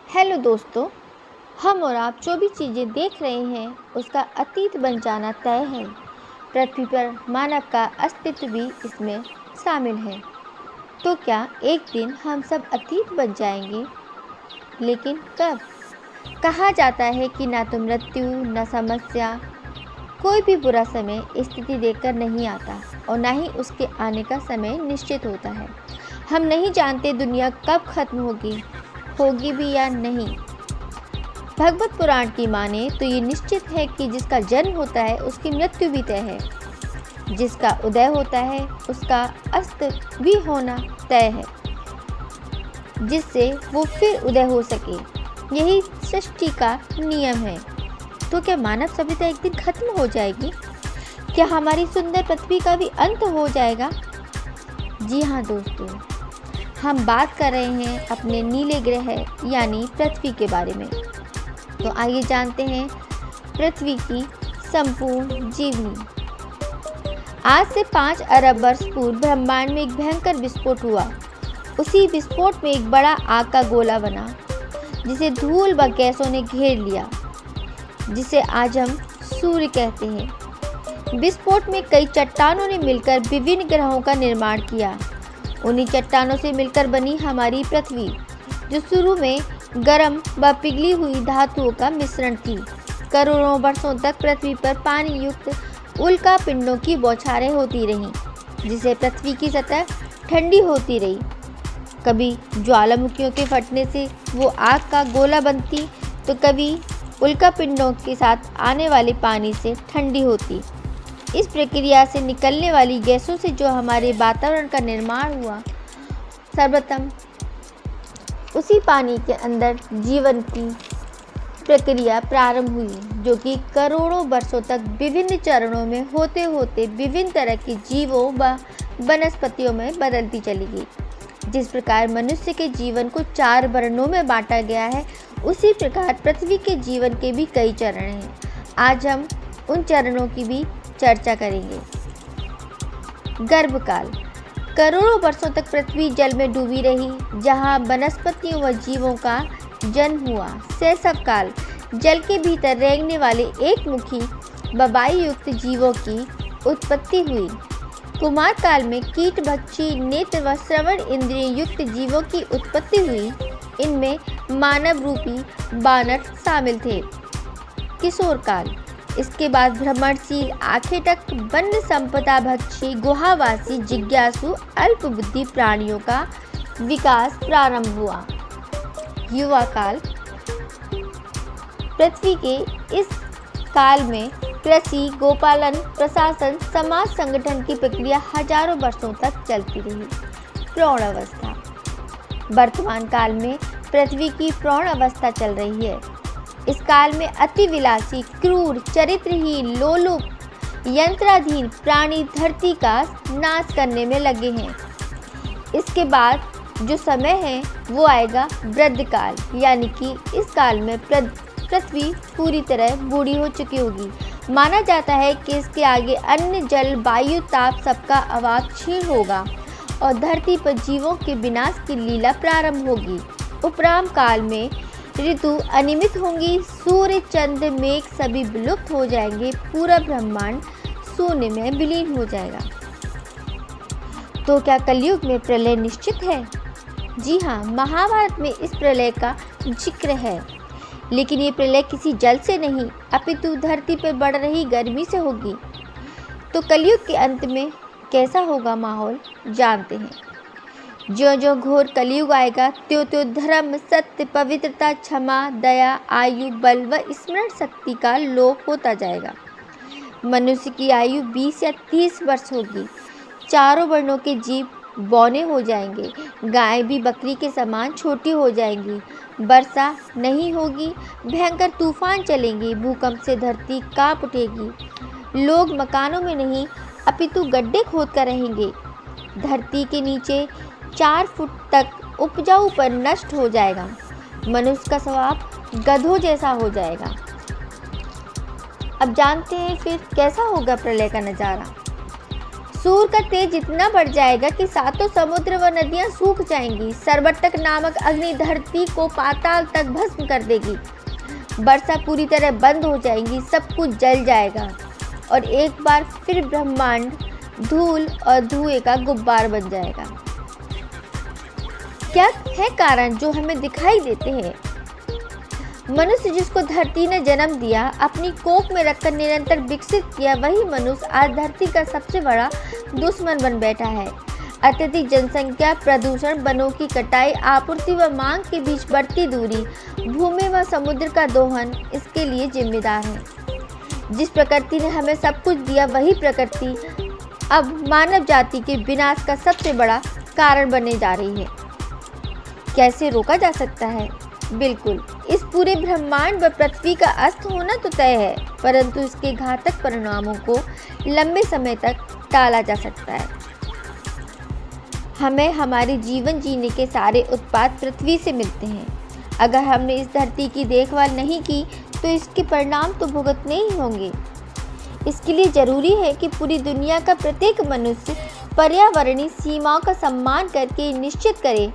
Hello दोस्तों, हम और आप जो भी चीज़ें देख रहे हैं उसका अतीत बन जाना तय है। पृथ्वी पर मानव का अस्तित्व भी इसमें शामिल है। तो क्या एक दिन हम सब अतीत बन जाएंगे? लेकिन कब? कहा जाता है कि ना तो मृत्यु न समस्या, कोई भी बुरा समय स्थिति देखकर नहीं आता और ना ही उसके आने का समय निश्चित होता है। हम नहीं जानते दुनिया कब खत्म होगी भी या नहीं। भगवत पुराण की माने तो ये निश्चित है कि जिसका जन्म होता है उसकी मृत्यु भी तय है, जिसका उदय होता है उसका अस्त भी होना तय है, जिससे वो फिर उदय हो सके। यही सृष्टि का नियम है। तो क्या मानव सभ्यता एक दिन खत्म हो जाएगी? क्या हमारी सुंदर पृथ्वी का भी अंत हो जाएगा? जी हाँ दोस्तों, हम बात कर रहे हैं अपने नीले ग्रह यानी पृथ्वी के बारे में। तो आइए जानते हैं पृथ्वी की संपूर्ण जीवनी। आज से 5 अरब वर्ष पूर्व ब्रह्मांड में एक भयंकर विस्फोट हुआ। उसी विस्फोट में एक बड़ा आग का गोला बना जिसे धूल व गैसों ने घेर लिया, जिसे आज हम सूर्य कहते हैं। विस्फोट में कई चट्टानों ने मिलकर विभिन्न ग्रहों का निर्माण किया। उन्हीं चट्टानों से मिलकर बनी हमारी पृथ्वी, जो शुरू में गर्म व पिघली हुई धातुओं का मिश्रण थी। करोड़ों वर्षों तक पृथ्वी पर पानी युक्त उल्का पिंडों की बौछारें होती रहीं, जिससे पृथ्वी की सतह ठंडी होती रही। कभी ज्वालामुखियों के फटने से वो आग का गोला बनती, तो कभी उल्का पिंडों के साथ आने वाले पानी से ठंडी होती। इस प्रक्रिया से निकलने वाली गैसों से जो हमारे वातावरण का निर्माण हुआ, सर्वप्रथम उसी पानी के अंदर जीवन की प्रक्रिया प्रारंभ हुई, जो कि करोड़ों वर्षों तक विभिन्न चरणों में होते होते विभिन्न तरह के जीवों व वनस्पतियों में बदलती चली गई। जिस प्रकार मनुष्य के जीवन को 4 वर्णों में बांटा गया है, उसी प्रकार पृथ्वी के जीवन के भी कई चरण हैं। आज हम उन चरणों की भी चर्चा करेंगे। गर्भकाल। करोड़ों वर्षों तक पृथ्वी जल में डूबी रही, जहां वनस्पतियों व जीवों का जन्म हुआ। शैशव काल। जल के भीतर रेंगने वाले एक मुखी व वायु युक्त जीवों की उत्पत्ति हुई। कुमार काल में कीट भक्षी नेत्र व श्रवण इंद्रिय युक्त जीवों की उत्पत्ति हुई। इनमें मानव रूपी बानर शामिल थे। किशोर काल। इसके बाद भ्रमणशील आखेटक वन्य संपदा भक्षी गुहावासी जिज्ञासु अल्प बुद्धि प्राणियों का विकास प्रारंभ हुआ। युवा काल। पृथ्वी के इस काल में कृषि, गोपालन, प्रशासन, समाज संगठन की प्रक्रिया हजारों वर्षों तक चलती रही। प्रौढ़ अवस्था। वर्तमान काल में पृथ्वी की प्रौढ़ अवस्था चल रही है। इस काल में अति विलासी, क्रूर, चरित्रहीन, लोलुप, यंत्राधीन प्राणी धरती का नाश करने में लगे हैं। इसके बाद जो समय है वो आएगा वृद्ध काल, यानी कि इस काल में पृथ्वी पूरी तरह बूढ़ी हो चुकी होगी। माना जाता है कि इसके आगे अन्न, जल, वायु, ताप सबका अभाव क्षीण होगा और धरती पर जीवों के विनाश की लीला प्रारंभ होगी। उपराम काल में ऋतु अनियमित होंगी, सूर्य, चंद्र, मेघ सभी विलुप्त हो जाएंगे, पूरा ब्रह्मांड शून्य में विलीन हो जाएगा। तो क्या कलयुग में प्रलय निश्चित है? जी हाँ, महाभारत में इस प्रलय का जिक्र है, लेकिन ये प्रलय किसी जल से नहीं अपितु धरती पर बढ़ रही गर्मी से होगी। तो कलयुग के अंत में कैसा होगा माहौल, जानते हैं। जो जो घोर कलयुग आएगा, त्यों त्यों धर्म, सत्य, पवित्रता, क्षमा, दया, आयु, बल व स्मरण शक्ति का लोप होता जाएगा। मनुष्य की आयु 20 या 30 वर्ष होगी। चारों वर्णों के जीव बौने हो जाएंगे। गाय भी बकरी के समान छोटी हो जाएंगी। वर्षा नहीं होगी, भयंकर तूफान चलेंगे, भूकंप से धरती कांप उठेगी। लोग मकानों में नहीं अपितु गड्ढे खोदकर रहेंगे। धरती के नीचे 4 फुट तक उपजाऊ पर नष्ट हो जाएगा। मनुष्य का स्वभाव गधों जैसा हो जाएगा। अब जानते हैं फिर कैसा होगा प्रलय का नज़ारा। सूर्य का तेज इतना बढ़ जाएगा कि सातों समुद्र व नदियां सूख जाएंगी। सर्वतक नामक अग्नि धरती को पाताल तक भस्म कर देगी। वर्षा पूरी तरह बंद हो जाएगी, सब कुछ जल जाएगा और एक बार फिर ब्रह्मांड धूल और धुएं का गुब्बार बन जाएगा। क्या है कारण जो हमें दिखाई देते हैं? मनुष्य जिसको धरती ने जन्म दिया, अपनी कोख में रखकर निरंतर विकसित किया, वही मनुष्य आज धरती का सबसे बड़ा दुश्मन बन बैठा है। अत्यधिक जनसंख्या, प्रदूषण, वनों की कटाई, आपूर्ति व मांग के बीच बढ़ती दूरी, भूमि व समुद्र का दोहन इसके लिए जिम्मेदार है। जिस प्रकृति ने हमें सब कुछ दिया, वही प्रकृति अब मानव जाति के विनाश का सबसे बड़ा कारण बनने जा रही है। कैसे रोका जा सकता है? बिल्कुल, इस पूरे ब्रह्मांड व पृथ्वी का अस्त होना तो तय है, परंतु इसके घातक परिणामों को लंबे समय तक टाला जा सकता है। हमें हमारे जीवन जीने के सारे उत्पाद पृथ्वी से मिलते हैं। अगर हमने इस धरती की देखभाल नहीं की तो इसके परिणाम तो भुगतने ही होंगे। इसके लिए जरूरी है कि पूरी दुनिया का प्रत्येक मनुष्य पर्यावरणीय सीमाओं का सम्मान करके निश्चित करे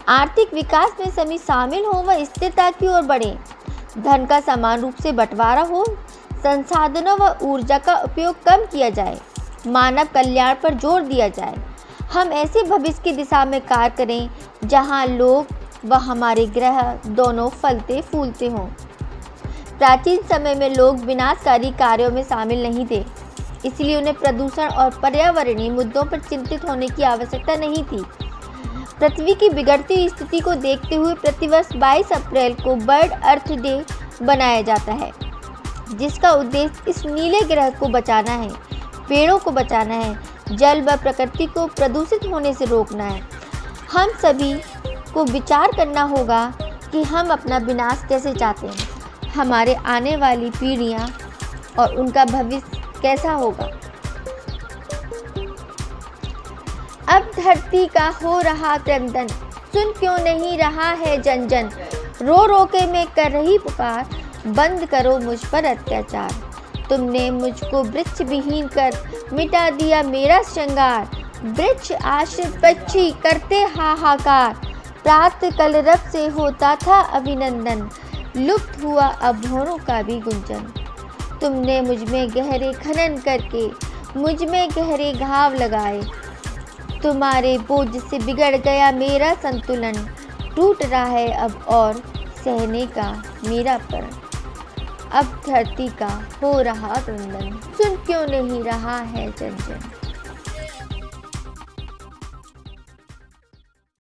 आर्थिक विकास में सभी शामिल हों व स्थिरता की ओर बढ़ें। धन का समान रूप से बंटवारा हो, संसाधनों व ऊर्जा का उपयोग कम किया जाए, मानव कल्याण पर जोर दिया जाए। हम ऐसे भविष्य की दिशा में कार्य करें जहां लोग व हमारे ग्रह दोनों फलते फूलते हों। प्राचीन समय में लोग विनाशकारी कार्यों में शामिल नहीं थे, इसलिए उन्हें प्रदूषण और पर्यावरणीय मुद्दों पर चिंतित होने की आवश्यकता नहीं थी। पृथ्वी की बिगड़ती हुई स्थिति को देखते हुए प्रतिवर्ष 22 अप्रैल को वर्ल्ड अर्थ डे बनाया जाता है, जिसका उद्देश्य इस नीले ग्रह को बचाना है, पेड़ों को बचाना है, जल व प्रकृति को प्रदूषित होने से रोकना है। हम सभी को विचार करना होगा कि हम अपना विनाश कैसे चाहते हैं, हमारे आने वाली पीढ़ियां और उनका भविष्य कैसा होगा। अब धरती का हो रहा क्रंदन, सुन क्यों नहीं रहा है जन जन। रो रो के मैं कर रही पुकार, बंद करो मुझ पर अत्याचार। तुमने मुझको वृक्ष विहीन कर मिटा दिया मेरा श्रृंगार। वृक्ष आश्रित पक्षी करते हाहाकार, प्रातः कलरव से होता था अभिनंदन। लुप्त हुआ अब भौरों का भी गुंजन। तुमने मुझ में गहरे खनन करके मुझ में गहरे घाव लगाए। तुम्हारे बोझ से बिगड़ गया मेरा संतुलन, टूट रहा है अब और सहने का मेरा प्रण। अब धरती का हो रहा क्रंदन, सुन क्यों नहीं रहा है जन जन।